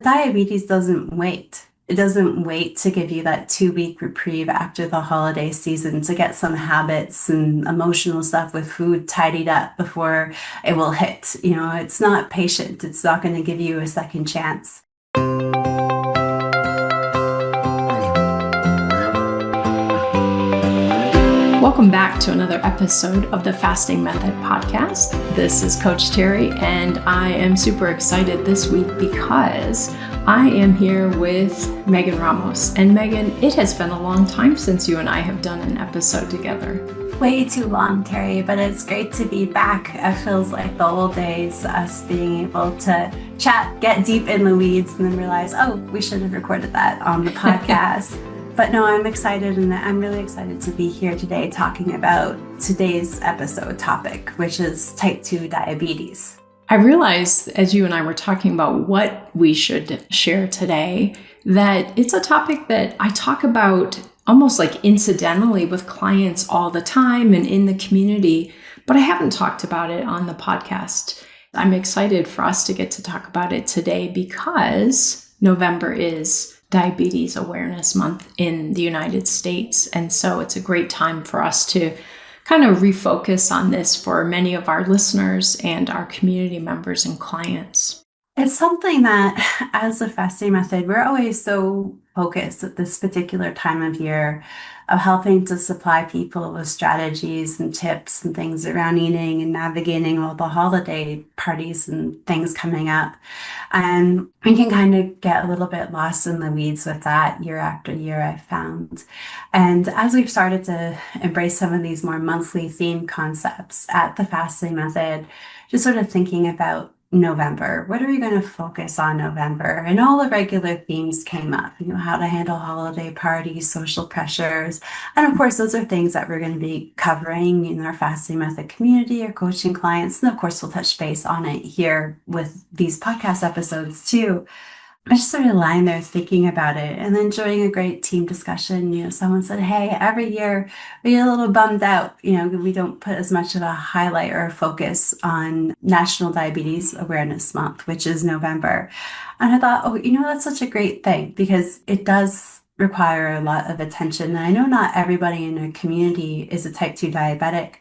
Diabetes doesn't wait. It doesn't wait to give you that 2 week reprieve after the holiday season to get some habits and emotional stuff with food tidied up before it will hit. It's not patient. It's not going to give you a second chance. Welcome back to another episode of the Fasting Method podcast. This is Coach Terri, and I am super excited this week because I am here with Megan Ramos. And Megan, it has been a long time since you and I have done an episode together. Way too long, Terry, but it's great to be back. It feels like the old days, us being able to chat, get deep in the weeds, and then realize, oh, we should have recorded that on the podcast. But no, I'm excited, and I'm really excited to be here today talking about today's episode topic, which is type 2 diabetes. I realized as you and I were talking about what we should share today, that it's a topic that I talk about almost like incidentally with clients all the time and in the community, but I haven't talked about it on the podcast. I'm excited for us to get to talk about it today because November is Diabetes Awareness Month in the United States. And so it's a great time for us to kind of refocus on this for many of our listeners and our community members and clients. It's something that as a fasting method, we're always so focused at this particular time of year of helping to supply people with strategies and tips and things around eating and navigating all the holiday parties and things coming up. And we can kind of get a little bit lost in the weeds with that year after year, I've found. And as we've started to embrace some of these more monthly themed concepts at the fasting method, just sort of thinking about November. What are we going to focus on November? And all the regular themes came up, how to handle holiday parties, social pressures. And of course, those are things that we're going to be covering in our fasting method community or coaching clients. And of course, we'll touch base on it here with these podcast episodes too. I just sort of lying there thinking about it and then enjoying a great team discussion. Someone said, hey, every year we get a little bummed out. We don't put as much of a highlight or a focus on National Diabetes Awareness Month, which is November. And I thought, that's such a great thing because it does require a lot of attention. And I know not everybody in our community is a type 2 diabetic,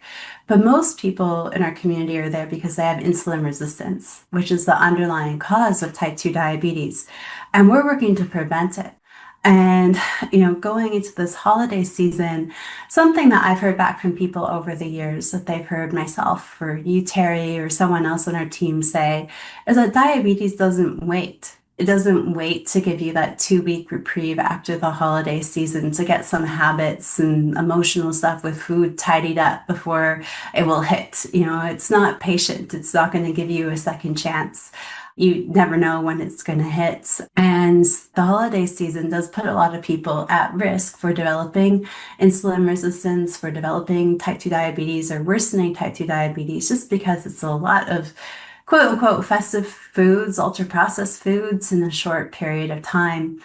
but most people in our community are there because they have insulin resistance, which is the underlying cause of type 2 diabetes. And we're working to prevent it. And, going into this holiday season, something that I've heard back from people over the years that they've heard myself or you, Terry, or someone else on our team say is that diabetes doesn't wait. It doesn't wait to give you that 2 week reprieve after the holiday season to get some habits and emotional stuff with food tidied up before it will hit. It's not patient. It's not going to give you a second chance. You never know when it's going to hit. And the holiday season does put a lot of people at risk for developing insulin resistance, for developing type 2 diabetes or worsening type 2 diabetes, just because it's a lot of quote unquote festive foods, ultra processed foods in a short period of time.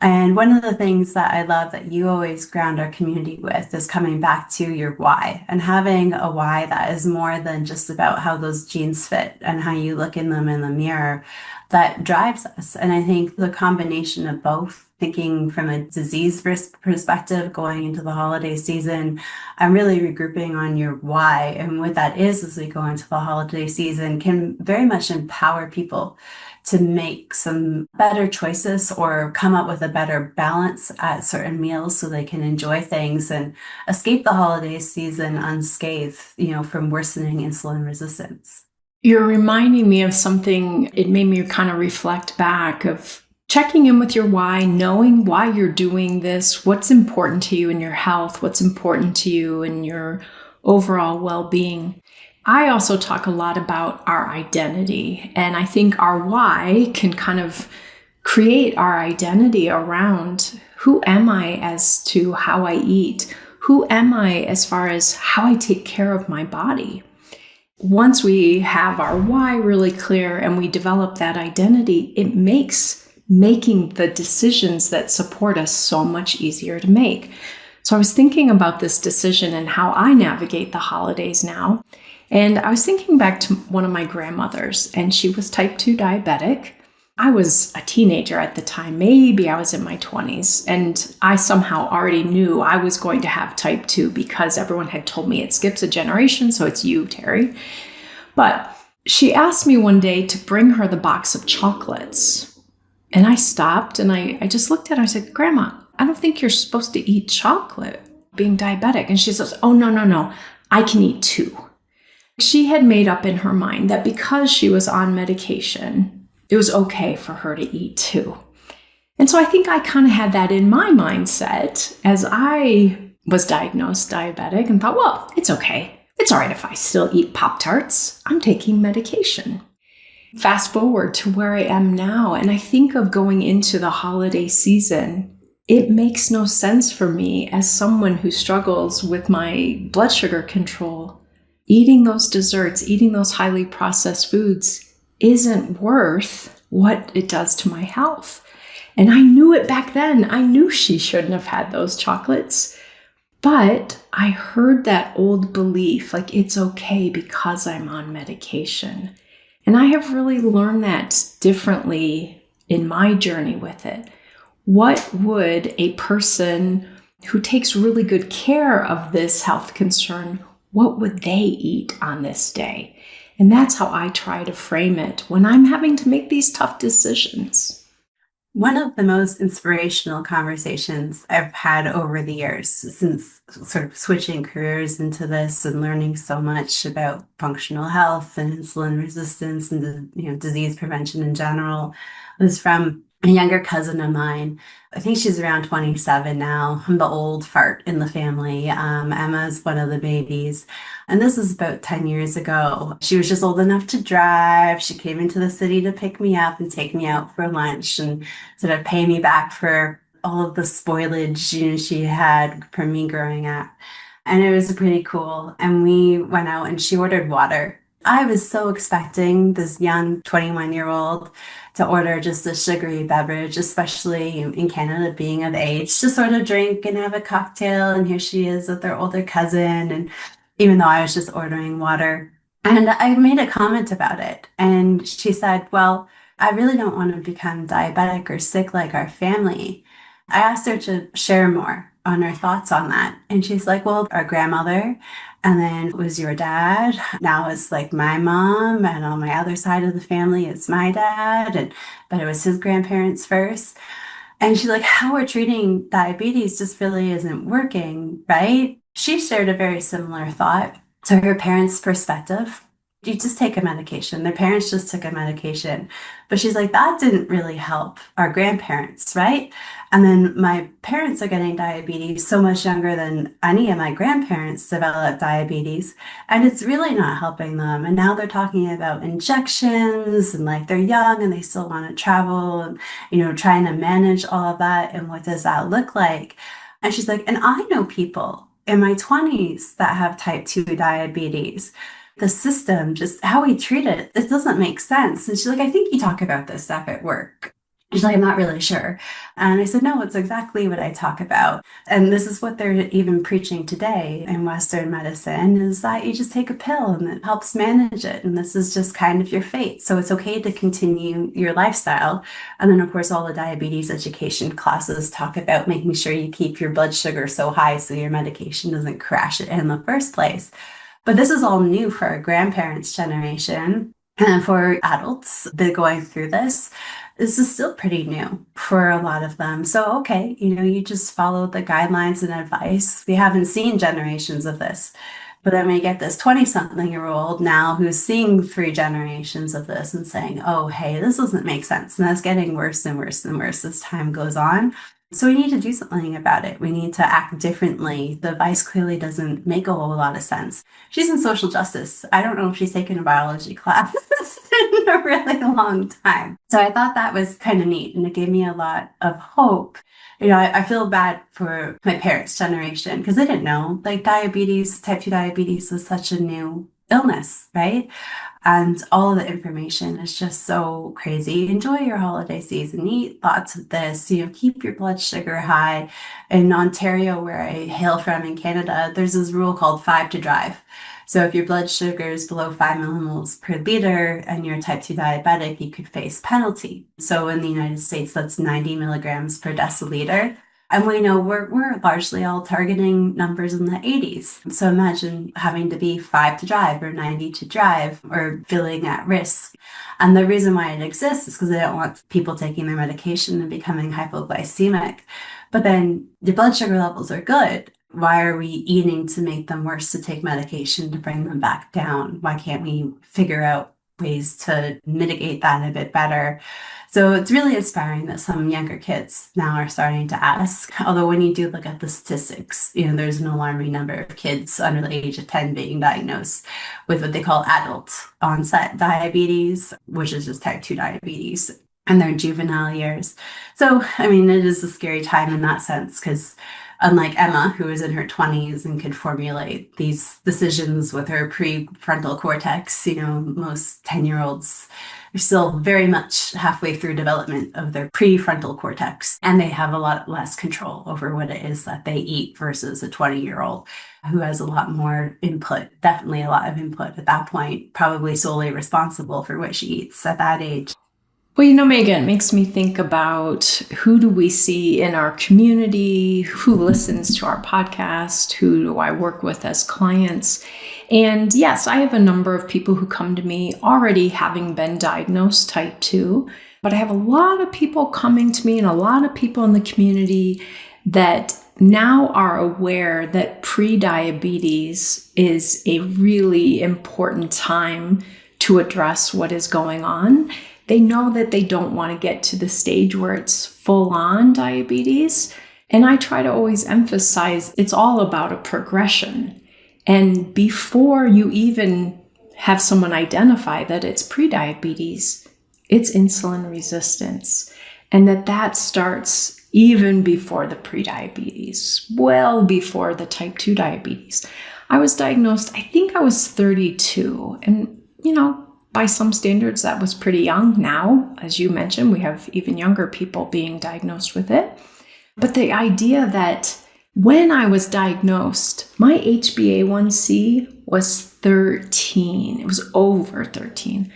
And one of the things that I love that you always ground our community with is coming back to your why and having a why that is more than just about how those jeans fit and how you look in them in the mirror that drives us. And I think the combination of both, thinking from a disease risk perspective going into the holiday season, I'm really regrouping on your why. And what that is as we go into the holiday season can very much empower people to make some better choices or come up with a better balance at certain meals so they can enjoy things and escape the holiday season unscathed, from worsening insulin resistance. You're reminding me of something. It made me kind of reflect back of checking in with your why, knowing why you're doing this, what's important to you in your health, what's important to you in your overall well-being. I also talk a lot about our identity, and I think our why can kind of create our identity around who am I as to how I eat? Who am I as far as how I take care of my body? Once we have our why really clear and we develop that identity, it makes making the decisions that support us so much easier to make. So I was thinking about this decision and how I navigate the holidays now. And I was thinking back to one of my grandmothers, and she was type 2 diabetic. I was a teenager at the time. Maybe I was in my 20s. And I somehow already knew I was going to have type 2 because everyone had told me it skips a generation. So it's you, Terry. But she asked me one day to bring her the box of chocolates. And I stopped and I just looked at her and I said, Grandma, I don't think you're supposed to eat chocolate being diabetic. And she says, oh, no. I can eat 2. She had made up in her mind that because she was on medication, it was okay for her to eat 2. And so I think I kind of had that in my mindset as I was diagnosed diabetic and thought, well, it's okay. It's all right if I still eat Pop-Tarts. I'm taking medication. Fast forward to where I am now, and I think of going into the holiday season. It makes no sense for me as someone who struggles with my blood sugar control. Eating those desserts, eating those highly processed foods isn't worth what it does to my health. And I knew it back then. I knew she shouldn't have had those chocolates. But I heard that old belief, like it's okay because I'm on medication. And I have really learned that differently in my journey with it. What would a person who takes really good care of this health concern, what would they eat on this day? And that's how I try to frame it when I'm having to make these tough decisions. One of the most inspirational conversations I've had over the years since sort of switching careers into this and learning so much about functional health and insulin resistance and disease prevention in general was from a younger cousin of mine. I think she's around 27 now. I'm the old fart in the family. Emma's one of the babies. And this is about 10 years ago. She was just old enough to drive. She came into the city to pick me up and take me out for lunch and sort of pay me back for all of the spoilage, she had from me growing up. And it was pretty cool. And we went out and she ordered water. I was so expecting this young 21-year-old to order just a sugary beverage, especially in Canada, being of age, to sort of drink and have a cocktail. And here she is with her older cousin. And even though I was just ordering water, and I made a comment about it. And she said, well, I really don't want to become diabetic or sick like our family. I asked her to share more on her thoughts on that. And she's like, well, our grandmother, and then it was your dad. Now it's like my mom, and on my other side of the family, it's my dad, but it was his grandparents first. And she's like, how we're treating diabetes just really isn't working, right? She shared a very similar thought to her parents' perspective. You just take a medication. Their parents just took a medication. But she's like, that didn't really help our grandparents, right? And then my parents are getting diabetes so much younger than any of my grandparents developed diabetes. And it's really not helping them. And now they're talking about injections and like they're young and they still want to travel and, trying to manage all of that. And what does that look like? And she's like, and I know people in my 20s that have type 2 diabetes. The system, just how we treat it, it doesn't make sense. And she's like, I think you talk about this stuff at work. She's like, I'm not really sure. And I said, no, it's exactly what I talk about. And this is what they're even preaching today in Western medicine is that you just take a pill and it helps manage it. And this is just kind of your fate. So it's okay to continue your lifestyle. And then, of course, all the diabetes education classes talk about making sure you keep your blood sugar so high so your medication doesn't crash it in the first place. But this is all new for our grandparents' generation. And for adults that are going through this is still pretty new for a lot of them. So, okay, you just follow the guidelines and advice. We haven't seen generations of this. But then we get this 20-something-year-old now who's seeing 3 generations of this and saying, oh, hey, this doesn't make sense. And that's getting worse and worse and worse as time goes on. So we need to do something about it. We need to act differently. The advice clearly doesn't make a whole lot of sense. She's in social justice. I don't know if she's taken a biology class in a really long time. So I thought that was kind of neat, and it gave me a lot of hope. I feel bad for my parents' generation because they didn't know. Like diabetes, type 2 diabetes was such a new illness, right? And all of the information is just so crazy. Enjoy your holiday season. Eat lots of this. Keep your blood sugar high. In Ontario, where I hail from in Canada, there's this rule called 5 to drive. So if your blood sugar is below 5 millimoles per liter and you're type 2 diabetic, you could face penalty. So in the United States, that's 90 milligrams per deciliter. And we know we're largely all targeting numbers in the 80s. So imagine having to be 5 to drive or 90 to drive or feeling at risk. And the reason why it exists is because they don't want people taking their medication and becoming hypoglycemic. But then your blood sugar levels are good. Why are we eating to make them worse to take medication to bring them back down? Why can't we figure out ways to mitigate that a bit better? So it's really inspiring that some younger kids now are starting to ask. Although when you do look at the statistics, there's an alarming number of kids under the age of 10 being diagnosed with what they call adult onset diabetes, which is just type 2 diabetes in their juvenile years. So, I mean, it is a scary time in that sense because unlike Emma, who is in her 20s and could formulate these decisions with her prefrontal cortex, most 10-year-olds are still very much halfway through development of their prefrontal cortex, and they have a lot less control over what it is that they eat versus a 20-year-old who has a lot more input, definitely a lot of input at that point, probably solely responsible for what she eats at that age. Well, Megan, it makes me think about who do we see in our community, who listens to our podcast, who do I work with as clients. And yes, I have a number of people who come to me already having been diagnosed type 2, but I have a lot of people coming to me and a lot of people in the community that now are aware that pre-diabetes is a really important time to address what is going on. They know that they don't want to get to the stage where it's full-on diabetes. And I try to always emphasize it's all about a progression. And before you even have someone identify that it's prediabetes, it's insulin resistance. And that starts even before the prediabetes, well before the type 2 diabetes. I was diagnosed, I think I was 32. And, by some standards, that was pretty young. Now, as you mentioned, we have even younger people being diagnosed with it. But the idea that when I was diagnosed, my HbA1c was 13. It was over 13.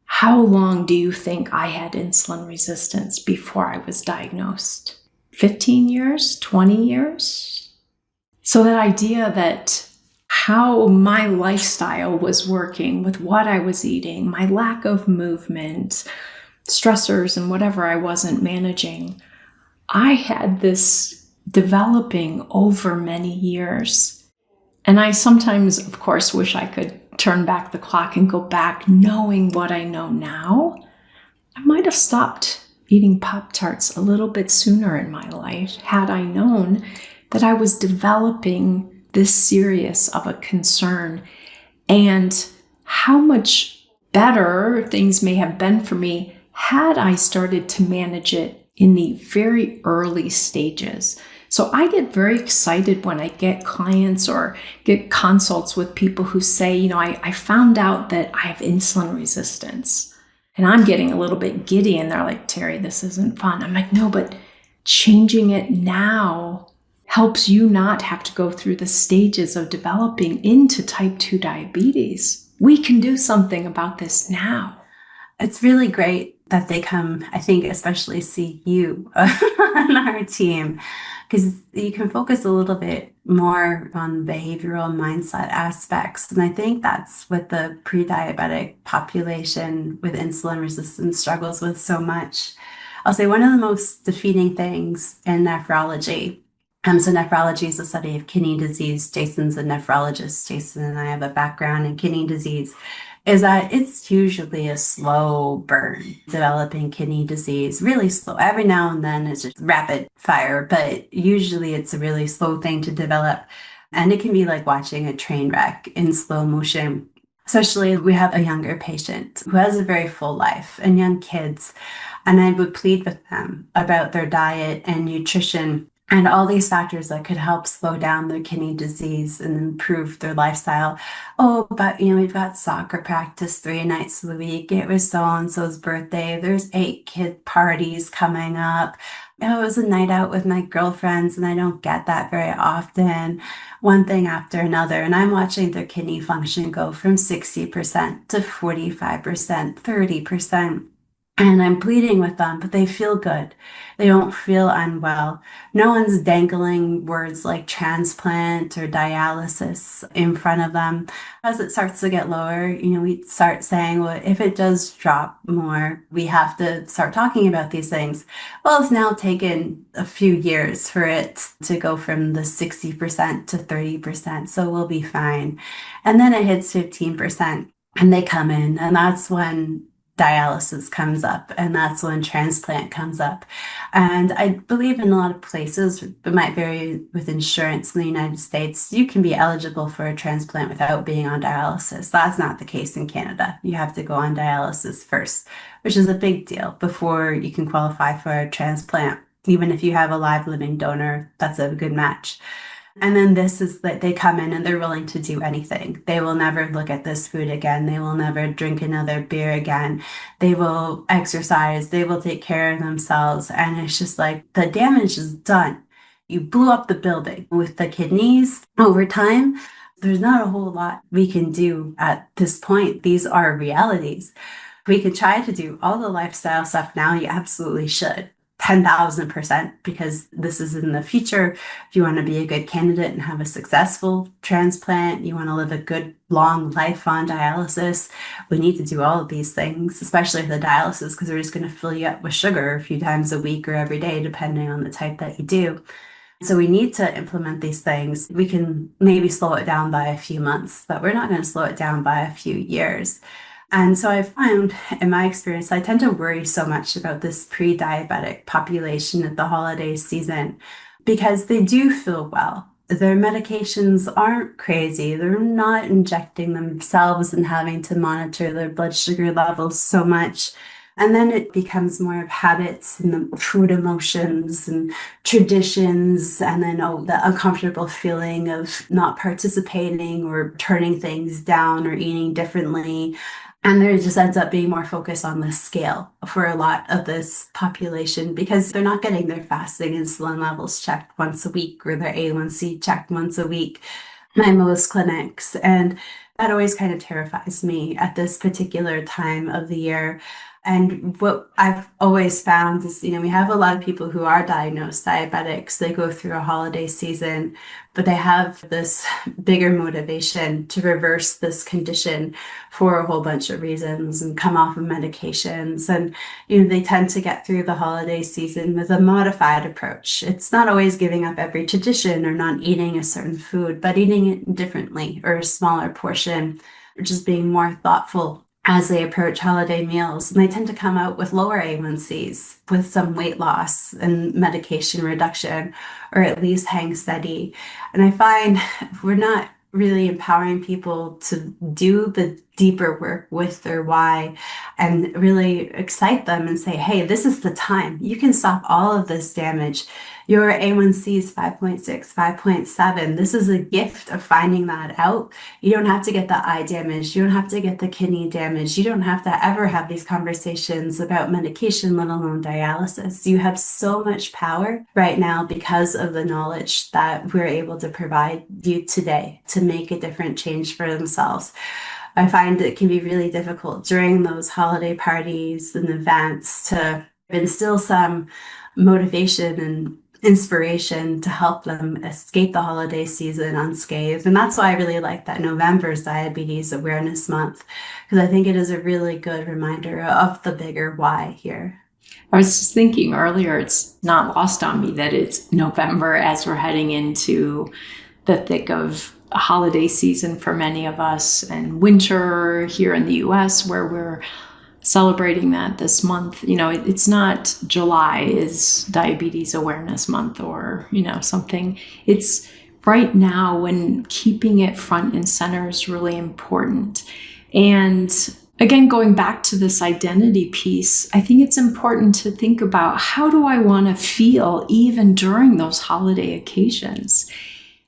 How long do you think I had insulin resistance before I was diagnosed? 15 years? 20 years? So that idea that how my lifestyle was working with what I was eating, my lack of movement, stressors, and whatever I wasn't managing, I had this developing over many years. And I sometimes, of course, wish I could turn back the clock and go back knowing what I know now. I might have stopped eating Pop-Tarts a little bit sooner in my life had I known that I was developing this serious of a concern, and how much better things may have been for me had I started to manage it in the very early stages. So I get very excited when I get clients or get consults with people who say, I found out that I have insulin resistance. And I'm getting a little bit giddy and they're like, Terri, this isn't fun. I'm like, no, but changing it now helps you not have to go through the stages of developing into type 2 diabetes. We can do something about this now. It's really great that they come, I think, especially see you on our team, because you can focus a little bit more on behavioral mindset aspects. And I think that's what the pre-diabetic population with insulin resistance struggles with so much. I'll say one of the most defeating things in nephrology. So nephrology is the study of kidney disease. Jason's a nephrologist. Jason and I have a background in kidney disease. Is that it's usually a slow burn developing kidney disease, really slow. Every now and then it's just rapid fire, but usually it's a really slow thing to develop. And it can be like watching a train wreck in slow motion. Especially we have a younger patient who has a very full life and young kids. And I would plead with them about their diet and nutrition and all these factors that could help slow down their kidney disease and improve their lifestyle. Oh, but we've got soccer practice 3 nights a week. It was so-and-so's birthday. There's 8 kid parties coming up. It was a night out with my girlfriends, and I don't get that very often. One thing after another, and I'm watching their kidney function go from 60% to 45%, 30%. And I'm pleading with them, but they feel good. They don't feel unwell. No one's dangling words like transplant or dialysis in front of them. As it starts to get lower, we start saying, well, if it does drop more, we have to start talking about these things. Well, it's now taken a few years for it to go from the 60% to 30%, so we'll be fine. And then it hits 15%, and they come in, and that's when dialysis comes up, and that's when transplant comes up. And I believe in a lot of places, it might vary with insurance in the United States, you can be eligible for a transplant without being on dialysis. That's not the case in Canada. You have to go on dialysis first, which is a big deal before you can qualify for a transplant. Even if you have a live living donor, that's a good match. And then this is that they come in and they're willing to do anything. They will never look at this food again. They will never drink another beer again. They will exercise. They will take care of themselves. And it's just like the damage is done. You blew up the building with the kidneys over time. There's not a whole lot we can do at this point. These are realities. We can try to do all the lifestyle stuff now. You absolutely should. 10,000%, because this is in the future. If you want to be a good candidate and have a successful transplant, you want to live a good long life on dialysis, we need to do all of these things, especially the dialysis, because we're just going to fill you up with sugar a few times a week or every day, depending on the type that you do. So we need to implement these things. We can maybe slow it down by a few months, but we're not going to slow it down by a few years. And so I found in my experience, I tend to worry so much about this pre-diabetic population at the holiday season because they do feel well. Their medications aren't crazy. They're not injecting themselves and having to monitor their blood sugar levels so much. And then it becomes more of habits and the food emotions and traditions, and then the uncomfortable feeling of not participating or turning things down or eating differently. And there just ends up being more focus on the scale for a lot of this population because they're not getting their fasting insulin levels checked once a week or their A1C checked once a week in most clinics. And that always kind of terrifies me at this particular time of the year. And what I've always found is, we have a lot of people who are diagnosed diabetics. They go through a holiday season, but they have this bigger motivation to reverse this condition for a whole bunch of reasons and come off of medications. And, they tend to get through the holiday season with a modified approach. It's not always giving up every tradition or not eating a certain food, but eating it differently or a smaller portion, or just being more thoughtful as they approach holiday meals. And they tend to come out with lower A1Cs with some weight loss and medication reduction, or at least hang steady. And I find we're not really empowering people to do the deeper work with their why and really excite them and say, hey, this is the time. You can stop all of this damage. Your A1C is 5.6, 5.7. This is a gift of finding that out. You don't have to get the eye damage. You don't have to get the kidney damage. You don't have to ever have these conversations about medication, let alone dialysis. You have so much power right now because of the knowledge that we're able to provide you today to make a different change for themselves. I find it can be really difficult during those holiday parties and events to instill some motivation and inspiration to help them escape the holiday season unscathed. And that's why I really like that November's Diabetes Awareness Month, because I think it is a really good reminder of the bigger why here. I was just thinking earlier, it's not lost on me that it's November as we're heading into the thick of a holiday season for many of us, and winter here in the US where we're celebrating that this month. It's not July is Diabetes Awareness Month or, something. It's right now when keeping it front and center is really important. And again, going back to this identity piece, I think it's important to think about how do I want to feel even during those holiday occasions?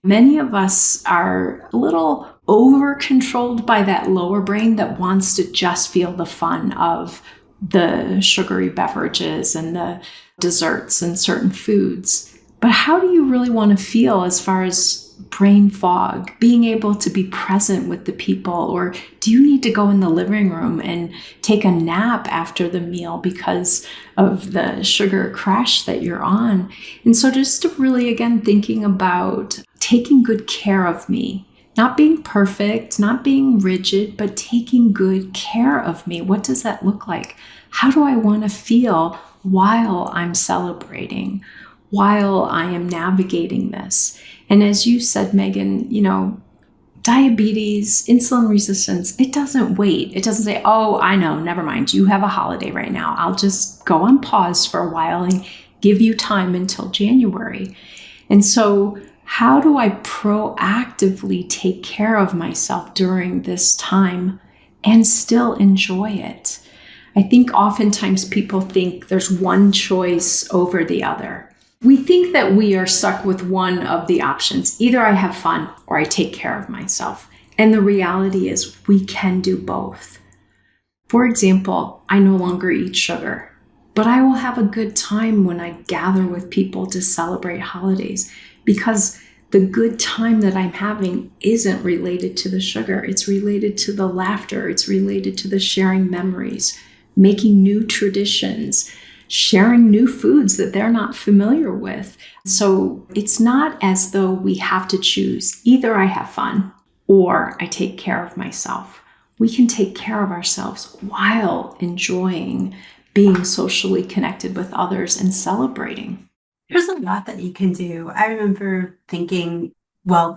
Many of us are a little over-controlled by that lower brain that wants to just feel the fun of the sugary beverages and the desserts and certain foods. But how do you really want to feel as far as brain fog, being able to be present with the people? Or do you need to go in the living room and take a nap after the meal because of the sugar crash that you're on? And so just to really, again, thinking about taking good care of me, not being perfect, not being rigid, but taking good care of me. What does that look like? How do I want to feel while I'm celebrating, while I am navigating this? And as you said, Megan, diabetes, insulin resistance, it doesn't wait. It doesn't say, oh, I know, never mind. You have a holiday right now. I'll just go on pause for a while and give you time until January. And so how do I proactively take care of myself during this time and still enjoy it? I think oftentimes people think there's one choice over the other. We think that we are stuck with one of the options. Either I have fun or I take care of myself. And the reality is we can do both. For example, I no longer eat sugar, but I will have a good time when I gather with people to celebrate holidays, because the good time that I'm having isn't related to the sugar. It's related to the laughter. It's related to the sharing memories, making new traditions, sharing new foods that they're not familiar with. So it's not as though we have to choose. Either I have fun or I take care of myself. We can take care of ourselves while enjoying being socially connected with others and celebrating. There's a lot that you can do. I remember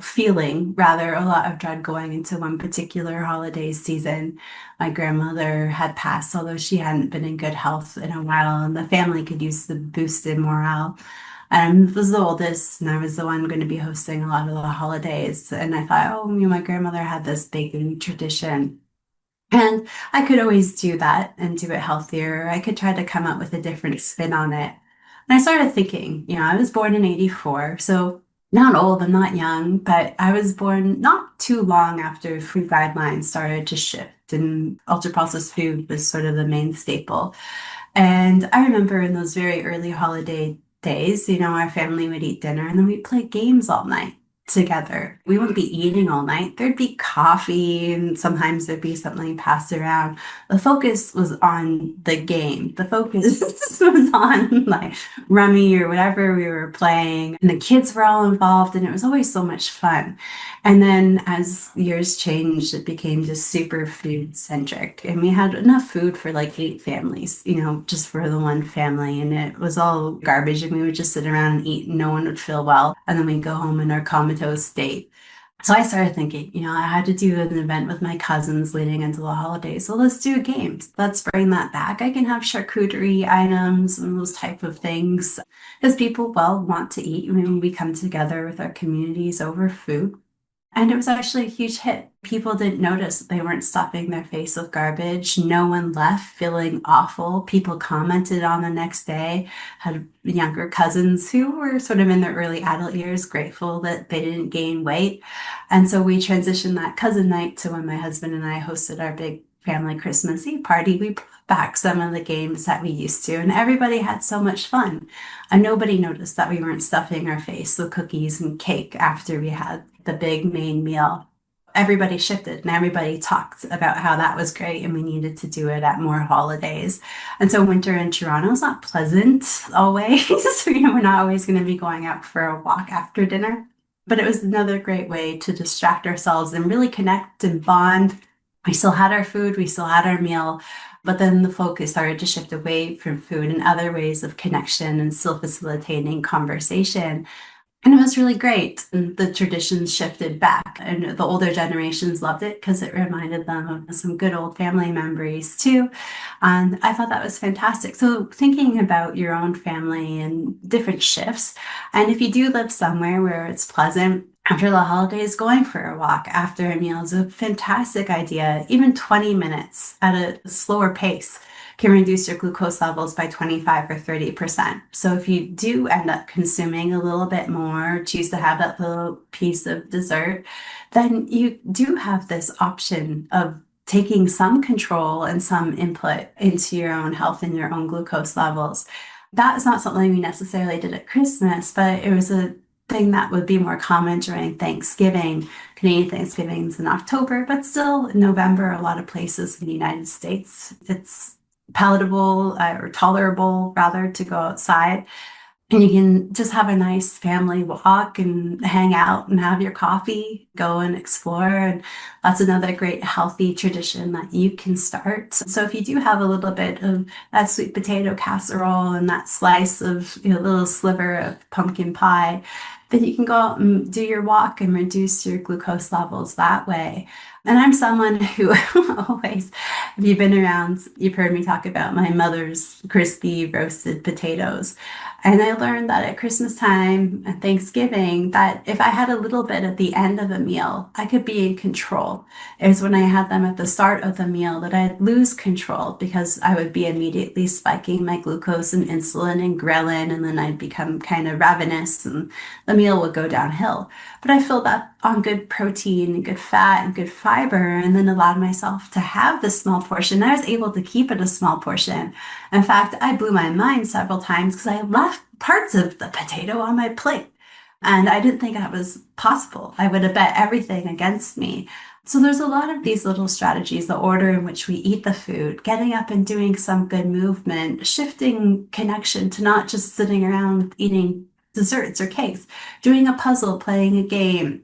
feeling rather a lot of dread going into one particular holiday season. My grandmother had passed, although she hadn't been in good health in a while, and the family could use the boost in morale. And I was the oldest, and I was the one going to be hosting a lot of the holidays. And I thought, oh, my grandmother had this big new tradition. And I could always do that and do it healthier. I could try to come up with a different spin on it. And I started thinking, I was born in 84, so not old, I'm not young, but I was born not too long after food guidelines started to shift and ultra processed food was sort of the main staple. And I remember in those very early holiday days, our family would eat dinner and then we'd play games all night together. We wouldn't be eating all night. There'd be coffee and sometimes there'd be something passed around. The focus was on the game. The focus was on like rummy or whatever we were playing. And the kids were all involved and it was always so much fun. And then as years changed, it became just super food centric. And we had enough food for like 8 families, just for the one family. And it was all garbage and we would just sit around and eat and no one would feel well. And then we'd go home in our comatose state. So I started thinking, I had to do an event with my cousins leading into the holidays. So let's do games. Let's bring that back. I can have charcuterie items and those type of things because people, want to eat when we come together with our communities over food. And it was actually a huge hit. People didn't notice that they weren't stuffing their face with garbage. No one left feeling awful. People commented on the next day, had younger cousins who were sort of in their early adult years, grateful that they didn't gain weight. And so we transitioned that cousin night to when my husband and I hosted our big family Christmas Eve party. We brought back some of the games that we used to, and everybody had so much fun. And nobody noticed that we weren't stuffing our face with cookies and cake after we had the big main meal. Everybody shifted and everybody talked about how that was great and we needed to do it at more holidays. And so winter in Toronto is not pleasant always. We're not always going to be going out for a walk after dinner. But it was another great way to distract ourselves and really connect and bond. We still had our food, we still had our meal, but then the focus started to shift away from food and other ways of connection and still facilitating conversation. And it was really great. And the traditions shifted back, and the older generations loved it because it reminded them of some good old family memories too. And I thought that was fantastic. So thinking about your own family and different shifts, and if you do live somewhere where it's pleasant, after the holidays, going for a walk after a meal is a fantastic idea. Even 20 minutes at a slower pace can reduce your glucose levels by 25 or 30%. So if you do end up consuming a little bit more, choose to have that little piece of dessert, then you do have this option of taking some control and some input into your own health and your own glucose levels. That's not something we necessarily did at Christmas, but it was a thing that would be more common during Thanksgiving. Canadian Thanksgiving's in October, but still in November, a lot of places in the United States, it's palatable or tolerable rather to go outside. And you can just have a nice family walk and hang out and have your coffee, go and explore. And that's another great healthy tradition that you can start. So if you do have a little bit of that sweet potato casserole and that slice of, little sliver of pumpkin pie, then you can go out and do your walk and reduce your glucose levels that way. And I'm someone who always, if you've been around, you've heard me talk about my mother's crispy roasted potatoes. And I learned that at Christmas time and Thanksgiving, that if I had a little bit at the end of a meal, I could be in control. It was when I had them at the start of the meal that I'd lose control because I would be immediately spiking my glucose and insulin and ghrelin, and then I'd become kind of ravenous and the meal would go downhill. But I filled up on good protein and good fat and good fiber, and then allowed myself to have this small portion. I was able to keep it a small portion. In fact, I blew my mind several times because I left parts of the potato on my plate. And I didn't think that was possible. I would have bet everything against me. So there's a lot of these little strategies, the order in which we eat the food, getting up and doing some good movement, shifting connection to not just sitting around eating desserts or cakes, doing a puzzle, playing a game,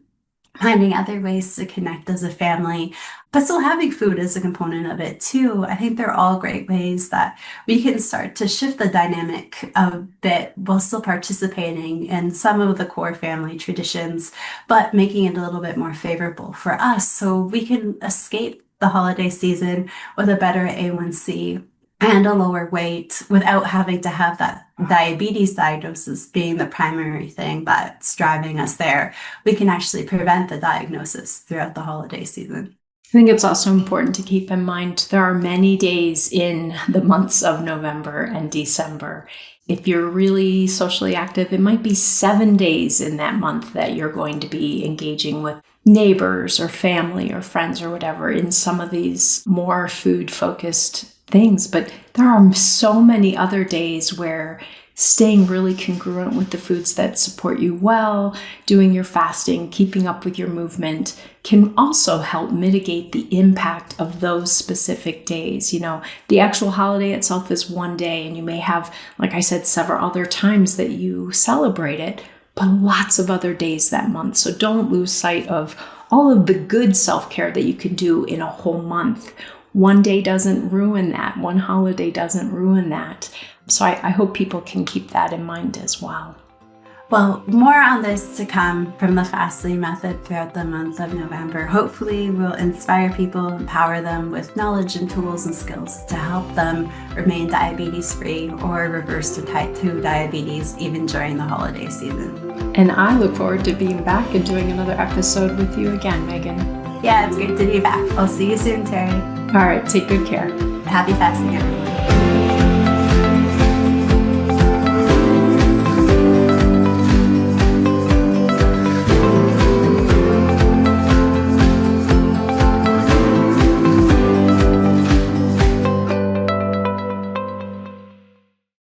finding other ways to connect as a family, but still having food as a component of it too. I think they're all great ways that we can start to shift the dynamic a bit while still participating in some of the core family traditions, but making it a little bit more favorable for us so we can escape the holiday season with a better A1C and a lower weight without having to have that diabetes diagnosis being the primary thing that's driving us there. We can actually prevent the diagnosis throughout the holiday season. I think it's also important to keep in mind there are many days in the months of November and December. If you're really socially active, it might be 7 days in that month that you're going to be engaging with neighbors or family or friends or whatever in some of these more food-focused things. But there are so many other days where staying really congruent with the foods that support you well, doing your fasting, keeping up with your movement can also help mitigate the impact of those specific days. The actual holiday itself is one day, and you may have, like I said, several other times that you celebrate it, but lots of other days that month. So don't lose sight of all of the good self-care that you can do in a whole month. One day doesn't ruin that. One holiday doesn't ruin that. So I hope people can keep that in mind as well. Well, more on this to come from the fasting method throughout the month of November. Hopefully we'll inspire people, empower them with knowledge and tools and skills to help them remain diabetes-free or reverse their type 2 diabetes even during the holiday season. And I look forward to being back and doing another episode with you again, Megan. Yeah, it's great to be back. I'll see you soon, Terry. All right, take good care. Happy fasting, everyone.